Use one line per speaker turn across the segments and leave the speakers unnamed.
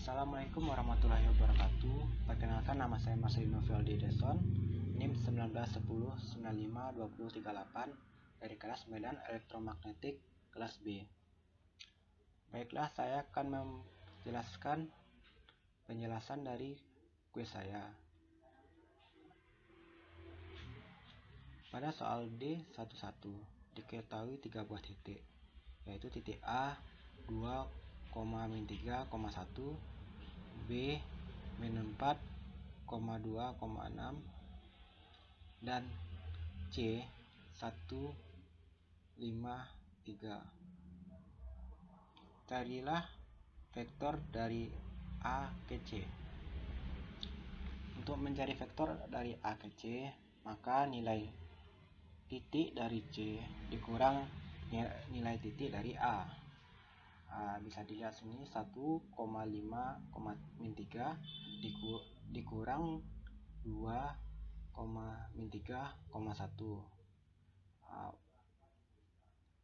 Assalamualaikum warahmatullahi wabarakatuh. Perkenalkan, nama saya Marcelino Fialdi Deson, NIM 1910952038 dari kelas Medan Elektromagnetik kelas B. Baiklah, saya akan menjelaskan penjelasan dari kuis saya. Pada soal D11 diketahui 3 buah titik, yaitu titik A 2,-3,1, B -4,2,6 dan C 1,5,3. Carilah vektor dari A ke C. Untuk mencari vektor dari A ke C, maka nilai titik dari C dikurang nilai titik dari A. Bisa dilihat sini 1,5,3 dikurang 2,3,1.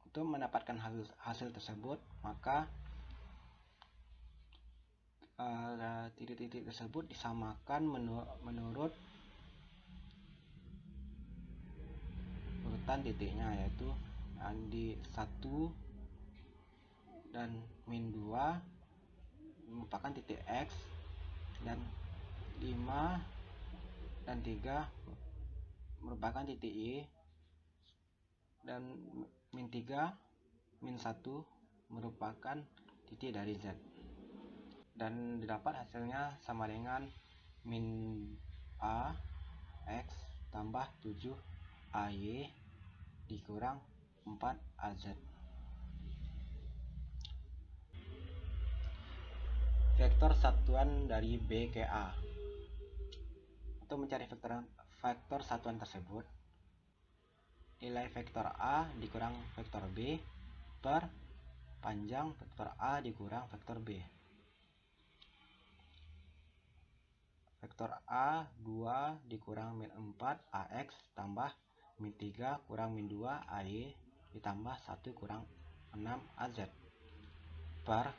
Untuk mendapatkan hasil tersebut, maka titik-titik tersebut disamakan menurut urutan titiknya, yaitu di 1 dan min 2 merupakan titik X, dan 5 dan 3 merupakan titik Y, dan min 3 min 1 merupakan titik dari Z, dan didapat hasilnya sama dengan min A X tambah 7 AY dikurang 4 AZ. Vektor satuan dari B ke A. Untuk mencari vektor satuan tersebut, nilai vektor A dikurang vektor B per panjang vektor A dikurang vektor B. Vektor A 2 dikurang min 4 AX tambah min 3 kurang min 2 AY ditambah 1 kurang 6 AZ per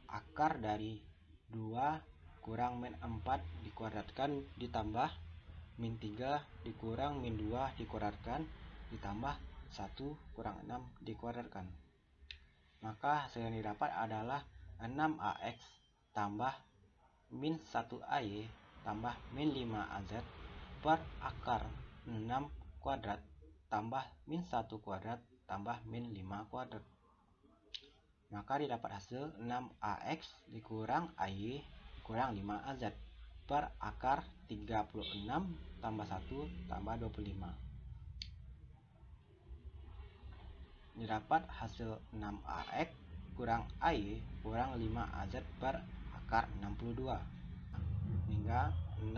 akar dari 2 kurang min 4 dikuadratkan ditambah min 3 dikurang min 2 dikuadratkan ditambah 1 kurang 6 dikuadratkan. Maka hasil yang didapat adalah 6AX tambah min 1 AY tambah min 5 AZ per akar 6 kuadrat tambah min 1 kuadrat tambah min 5 kuadrat. Maka didapat hasil 6AX dikurang AY dikurang 5AZ per akar 36 tambah 1 tambah 25. Didapat hasil 6AX kurang AY kurang 5AZ per akar 62. Hingga 6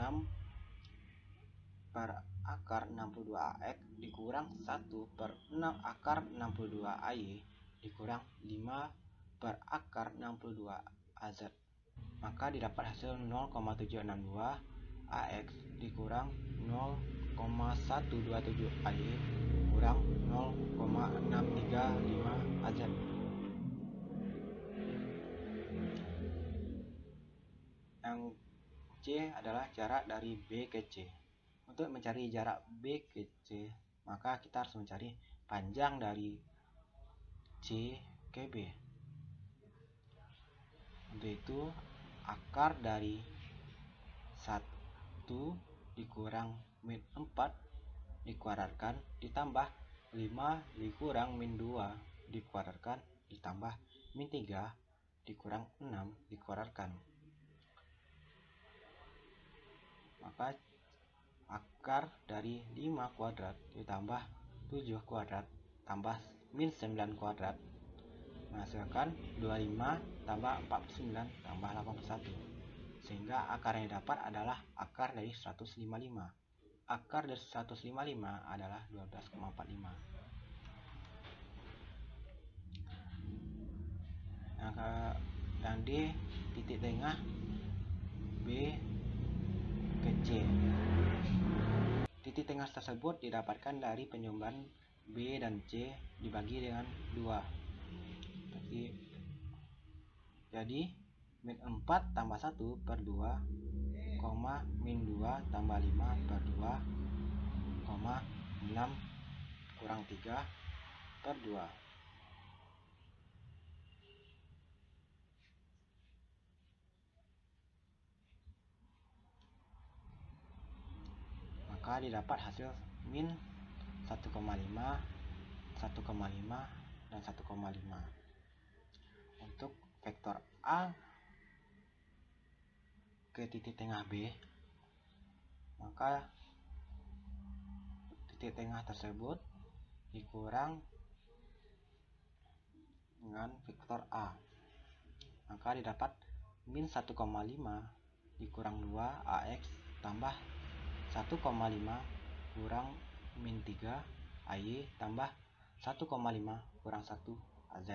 per akar 62AX dikurang 1 per 6 akar 62AY dikurang 5 per akar 62AZ. Maka didapat hasil 0,762 AX dikurang 0,127 AY kurang 0,635 AZ. Yang C adalah jarak dari B ke C. Untuk mencari jarak B ke C, maka kita harus mencari panjang dari C ke B. Untuk itu akar dari 1 dikurang min 4 dikuadratkan ditambah 5 dikurang min 2 dikuadratkan ditambah min 3 dikurang 6 dikuadratkan. Maka akar dari 5 kuadrat ditambah 7 kuadrat tambah min 9 kuadrat menghasilkan 25 tambah 49 tambah 81, sehingga akar yang didapat adalah akar dari 155. Akar dari 155 adalah 12,45. Yang D titik tengah B ke C. Titik tengah tersebut didapatkan dari penyumbang B dan C dibagi dengan 2. Jadi min 4 tambah 1 per 2, min 2 tambah 5 per 2, 6 kurang 3 per 2. Maka didapat hasil min 1,5, 1,5, dan 1,5. Untuk vektor A ke titik tengah B, maka titik tengah tersebut dikurang dengan vektor A, maka didapat min 1,5 dikurang 2 AX tambah 1,5 kurang min 3 AY tambah 1,5 kurang 1 AZ.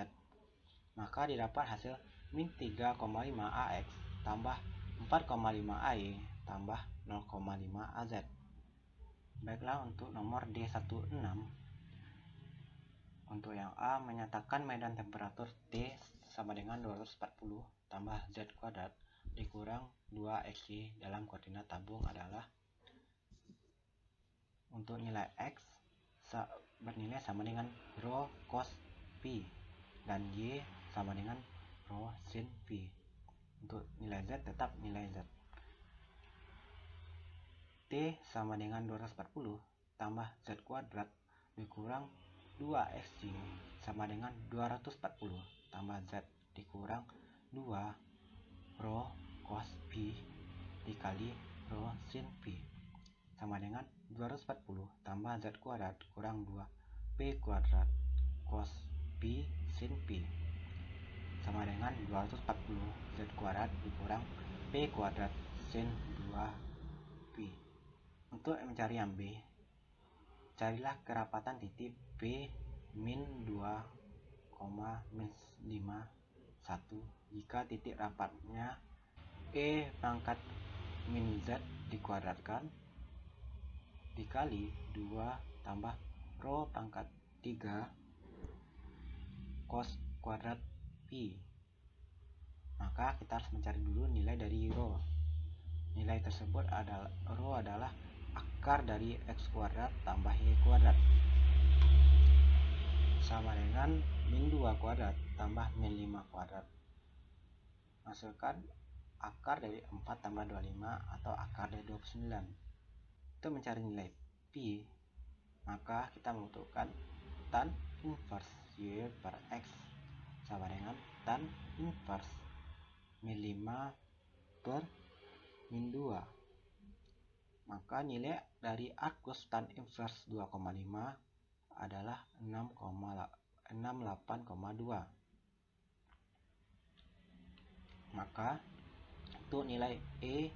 Maka didapat hasil min 3,5 AX tambah 4,5 AY tambah 0,5 AZ. Baiklah, untuk nomor D16, untuk yang A menyatakan medan temperatur T sama dengan 240 tambah Z kuadrat dikurang 2XY dalam koordinat tabung adalah, untuk nilai X bernilai sama dengan rho cos P dan Y sama dengan rho sin P. Untuk nilai Z tetap nilai Z. T sama dengan 240 tambah Z kuadrat dikurang 2XY sama dengan 240 tambah Z dikurang 2 rho cos P dikali rho sin P sama dengan 240 tambah Z kuadrat kurang 2 P kuadrat cos P sin P sama dengan 240 Z kuadrat dikurang P kuadrat sin 2 P. Untuk mencari yang B, carilah kerapatan titik P min 2, min 5, 1 jika titik rapatnya E pangkat min Z dikuadratkan dikali 2 tambah rho pangkat 3 cos kuadrat P. Maka kita harus mencari dulu nilai dari rho. Nilai tersebut adalah rho adalah akar dari X kuadrat tambah Y kuadrat sama dengan min 2 kuadrat tambah min 5 kuadrat. Hasilkan akar dari 4 tambah 25 atau akar dari 29. Untuk mencari nilai P, maka kita membutuhkan tan inverse Y per X sama dengan tan inverse min 5 per min 2. Maka nilai dari arcus tan inverse 2,5 adalah 68,2. Maka untuk nilai E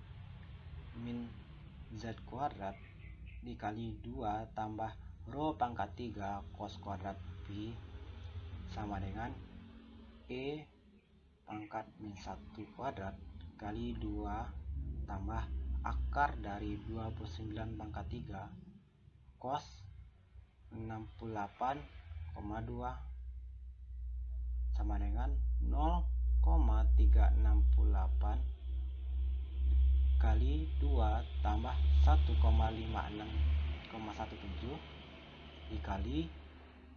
min Z kuadrat dikali 2 tambah rho pangkat 3 cos kuadrat P sama dengan E pangkat min 1 kuadrat kali 2 tambah akar dari 29 pangkat 3 cos 68,2 sama dengan 0,368 kali 2 tambah 1,56,17 dikali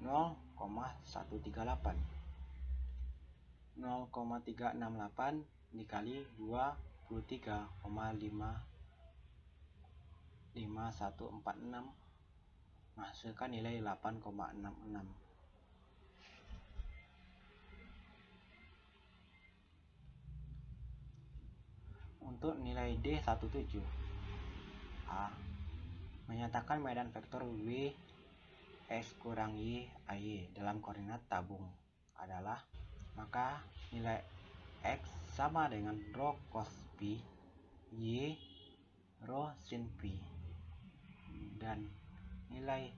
0,138. 0,368 dikali 23,5146 menghasilkan nilai 8,66. Untuk nilai D17, A menyatakan medan vektor W X kurang Y AY dalam koordinat tabung adalah, maka nilai X sama dengan rho cos P, Y rho sin P, dan nilai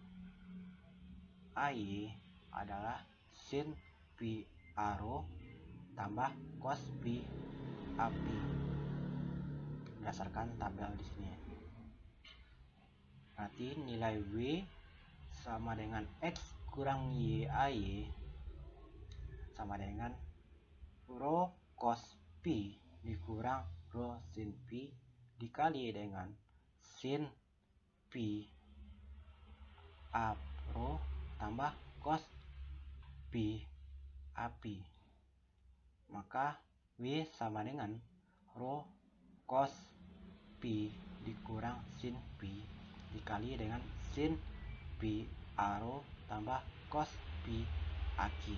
AY adalah sin P A rho tambah cos P AP berdasarkan tabel di sini. Berarti nilai W sama dengan X kurang Y AY sama dengan rho cos P dikurang rho sin pi dikali dengan sin pi A rho tambah cos pi A pi. Maka W sama dengan rho cos pi dikurang sin pi dikali dengan sin pi A rho tambah cos pi Aki.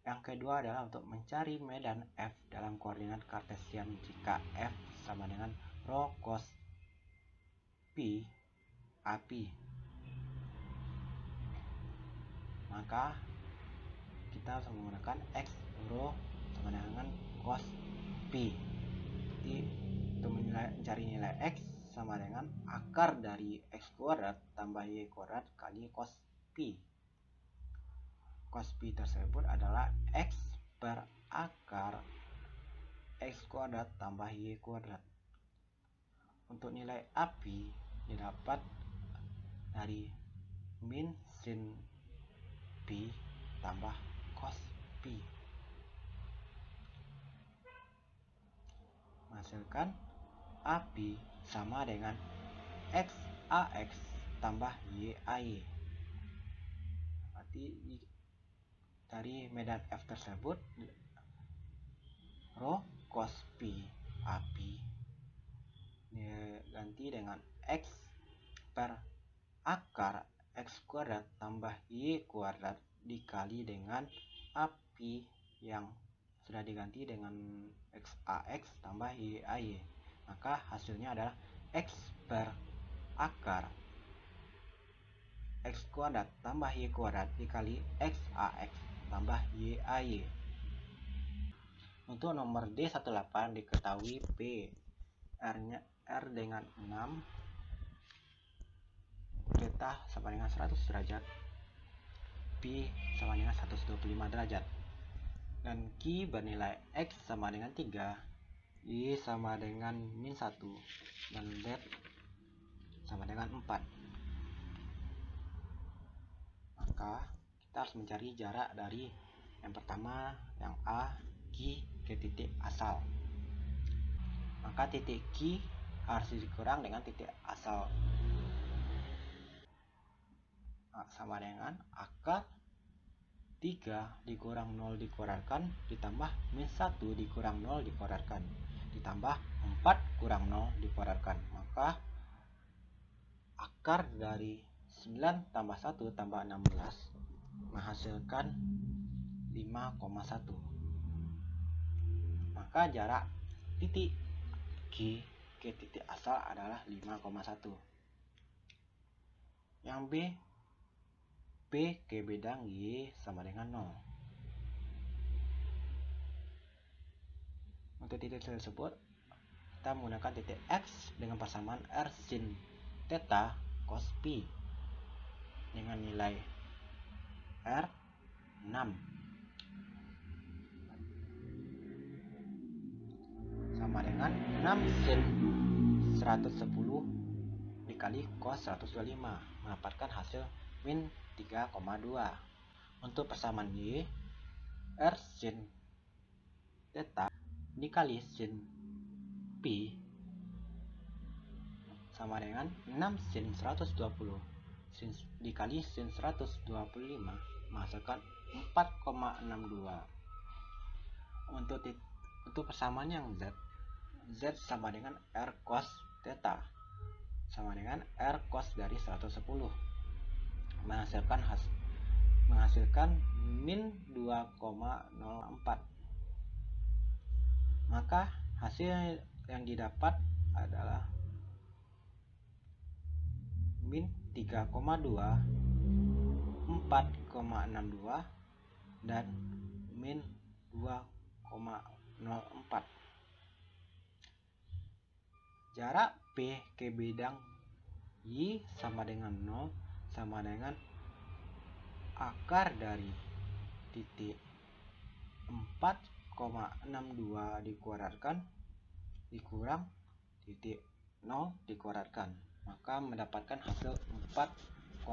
Yang kedua adalah untuk mencari medan F dalam koordinat kartesian jika F sama dengan rho cos pi A pi. Maka kita harus menggunakan X rho sama dengan cos pi. Jadi untuk mencari nilai X sama dengan akar dari X kuadrat tambah Y kuadrat kali cos pi. Cos pi tersebut adalah X per akar X kuadrat tambah Y kuadrat. Untuk nilai API didapat dari min sin pi tambah cos pi, menghasilkan API sama dengan XAX tambah YAY. Berarti dari medan F tersebut rho cos pi API diganti dengan X per akar X kuadrat tambah Y kuadrat dikali dengan API yang sudah diganti dengan XAX tambah YAY. Maka hasilnya adalah X per akar X kuadrat tambah Y kuadrat dikali XAX tambah YAY. Untuk nomor D18 diketahui P R-nya R dengan 6, theta sama dengan 100 derajat, Pi sama dengan 125 derajat, dan Q bernilai X sama dengan 3, Y sama dengan min 1, dan Z sama dengan 4. Maka kita harus mencari jarak dari yang pertama, yang A, Q ke titik asal. Maka titik Q harus dikurang dengan titik asal, sama dengan akar 3 dikurang 0 dikuadratkan ditambah min 1 dikurang 0 dikuadratkan ditambah 4 kurang 0 dikuadratkan. Maka akar dari 9 tambah 1 tambah 16 menghasilkan 5,1. Maka jarak titik Q ke titik asal adalah 5,1. Yang B, P ke bidang Y sama dengan 0. Untuk titik tersebut kita menggunakan titik X dengan persamaan R sin theta cos pi dengan nilai R 6 sama dengan 6 sin 110 dikali cos 125 mendapatkan hasil min 3,2. Untuk persamaan Y, R sin theta dikali sin pi sama dengan 6 sin 120 dikali sin 125 menghasilkan 4,62. Untuk persamaan yang Z sama dengan R cos theta sama dengan R cos dari 110 menghasilkan min 2,04. Maka hasil yang didapat adalah min 3,2, 4,62 dan min 2,04. Jarak P ke bidang Y sama dengan 0 sama dengan akar dari titik 4,62 dikuadratkan dikurang titik 0 dikuadratkan, maka mendapatkan hasil 4,62.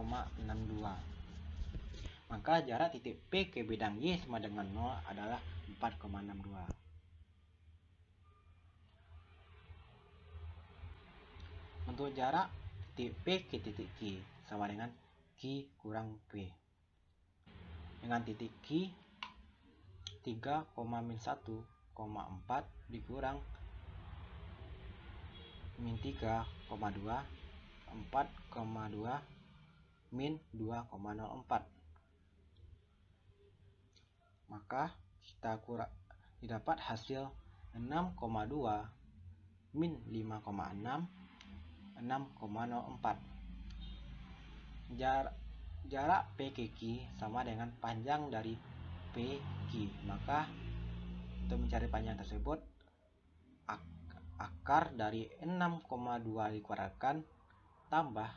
Maka jarak titik P ke bidang Y sama dengan 0 adalah 4,62. Untuk jarak titik P ke titik Q sama dengan Q kurang P. Dengan titik Q 3,-1,4 dikurang min 3,2 4,2 min 2,04. Maka kita didapat hasil 6,2 min 5,6 6,04. Jarak P ke Q sama dengan panjang dari P Q. Maka untuk mencari panjang tersebut, akar dari 6,2 dikuadratkan tambah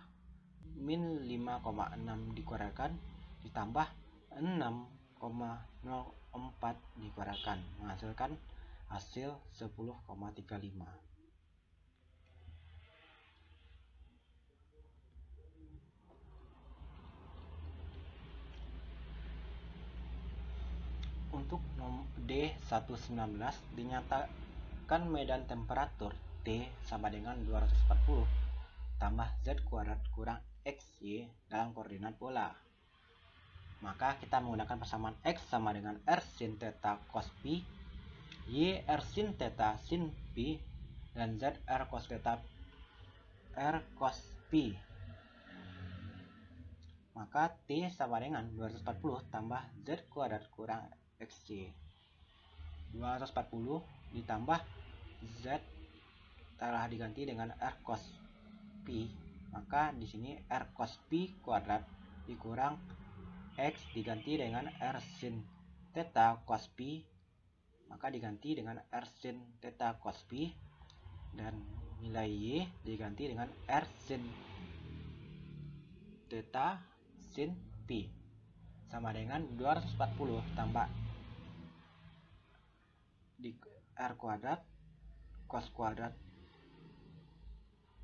min 5,6 dikuadratkan ditambah 6,04 dikuadratkan menghasilkan hasil 10,35. Untuk D119 dinyatakan medan temperatur T sama dengan 240 tambah Z kuadrat kurang XY dalam koordinat bola. Maka kita menggunakan persamaan X sama dengan R sin theta cos Pi, Y R sin theta sin Pi, dan Z R cos theta R cos Pi. Maka T sama dengan 240 tambah Z kuadrat kurang XY. 240 ditambah Z telah diganti dengan R cos Pi. Maka di sini R cos Pi kuadrat dikurang X diganti dengan R sin theta cos Pi. Maka diganti dengan R sin theta cos Pi. Dan nilai Y diganti dengan R sin theta sin Pi. Sama dengan 240 tambah di R kuadrat cos kuadrat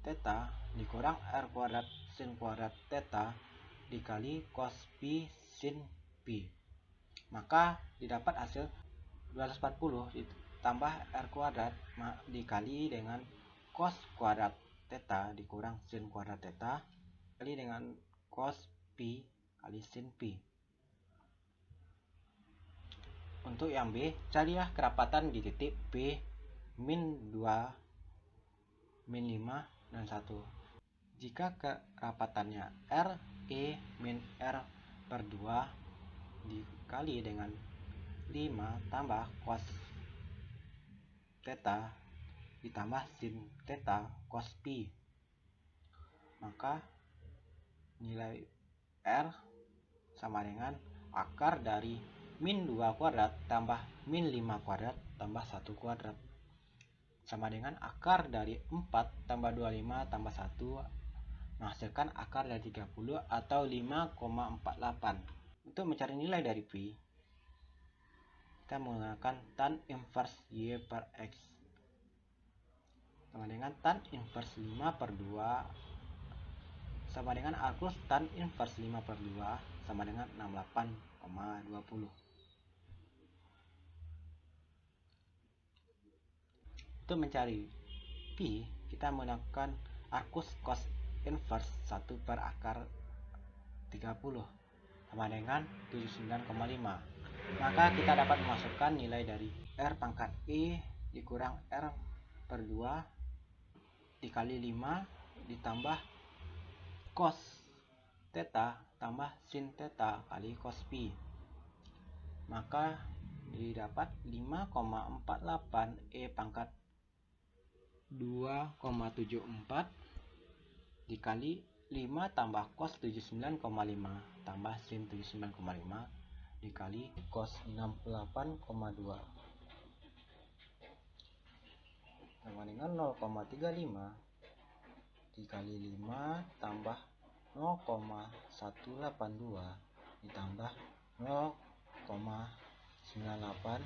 theta dikurang R kuadrat sin kuadrat theta dikali cos Pi sin Pi. Maka didapat hasil 240 ditambah R kuadrat dikali dengan cos kuadrat theta dikurang sin kuadrat theta kali dengan cos Pi kali sin Pi. Untuk yang B, carilah kerapatan di titik P min 2, min 5, dan 1. Jika kerapatannya R, E min R per 2 dikali dengan 5 tambah cos theta ditambah sin theta cos Pi. Maka nilai R sama dengan akar dari min 2 kuadrat tambah min 5 kuadrat tambah 1 kuadrat sama dengan akar dari 4 tambah 25 tambah 1 menghasilkan akar dari 30 atau 5,48. Untuk mencari nilai dari Pi, kita menggunakan tan inverse Y per X sama dengan tan inverse 5 per 2 sama dengan arcus tan inverse 5 per 2 sama dengan 68,20. Untuk mencari Pi, kita menggunakan arcus cos inverse 1 per akar 30 sama dengan 79,5. Maka kita dapat memasukkan nilai dari R pangkat E dikurang R per 2 dikali 5 ditambah cos theta tambah sin theta kali cos Pi. Maka didapat 5,48 E pangkat 2,74 dikali 5 tambah cos 79,5 tambah sin 79,5 dikali cos 68,2 sama dengan 0,35 dikali 5 tambah 0,182 ditambah 0,98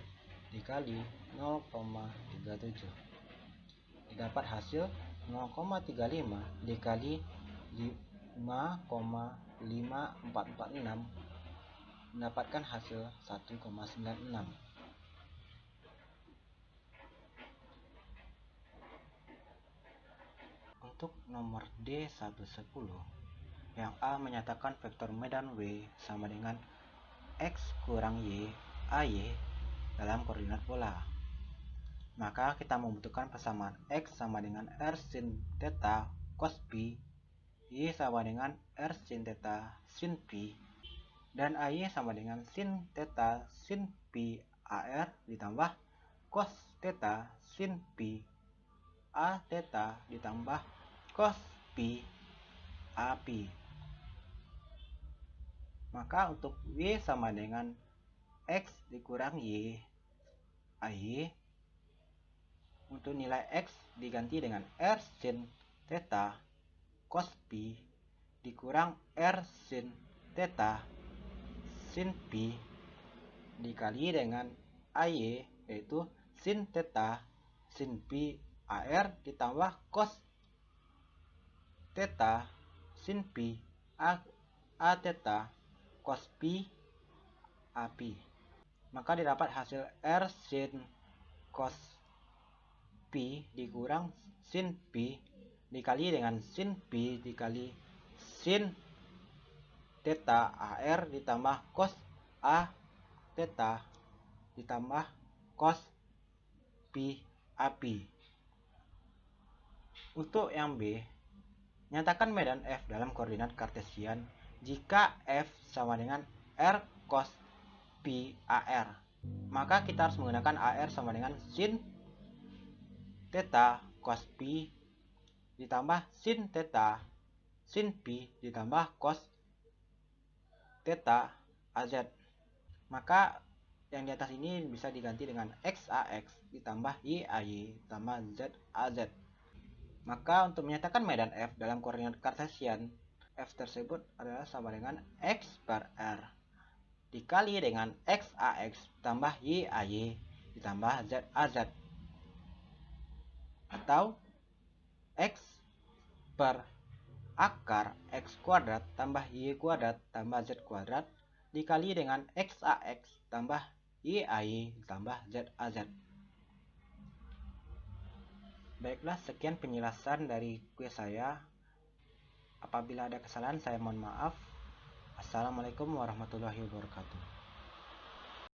dikali 0,37 didapat hasil 0,35 dikali 5,5446 mendapatkan hasil 1,96. Untuk nomor D110, yang A menyatakan vektor medan W sama dengan X kurang Y, AY dalam koordinat bola. Maka kita membutuhkan persamaan X sama dengan R sin theta cos Pi, Y sama dengan R sin theta sin Pi, dan AY sama dengan sin theta sin Pi AR ditambah cos theta sin Pi A theta ditambah cos Pi A Pi. Maka untuk Y sama dengan X dikurang Y AY, untuk nilai X diganti dengan R sin theta cos Pi dikurang R sin theta sin Pi dikali dengan AY, yaitu sin theta sin Pi AR ditambah cos theta sin Pi A theta cos Pi A Pi. Maka didapat hasil R sin cos Pi dikurang sin Pi dikali dengan sin Pi dikali sin theta AR ditambah cos A theta ditambah cos Pi A Pi. Untuk yang B, nyatakan medan F dalam koordinat kartesian jika F sama dengan R cos Pi AR. Maka kita harus menggunakan AR sama dengan sin theta cos Pi ditambah sin theta sin Pi ditambah cos theta AZ. Maka yang di atas ini bisa diganti dengan XAX ditambah YAY ditambah ZAZ. Maka untuk menyatakan medan F dalam koordinat kartesian, F tersebut adalah sama dengan X per R dikali dengan XAX ditambah YAY ditambah ZAZ, atau X per akar X kuadrat tambah Y kuadrat tambah Z kuadrat dikali dengan XAX tambah YAY tambah ZAZ. Baiklah, sekian penjelasan dari kuis saya. Apabila ada kesalahan saya mohon maaf. Assalamualaikum warahmatullahi wabarakatuh.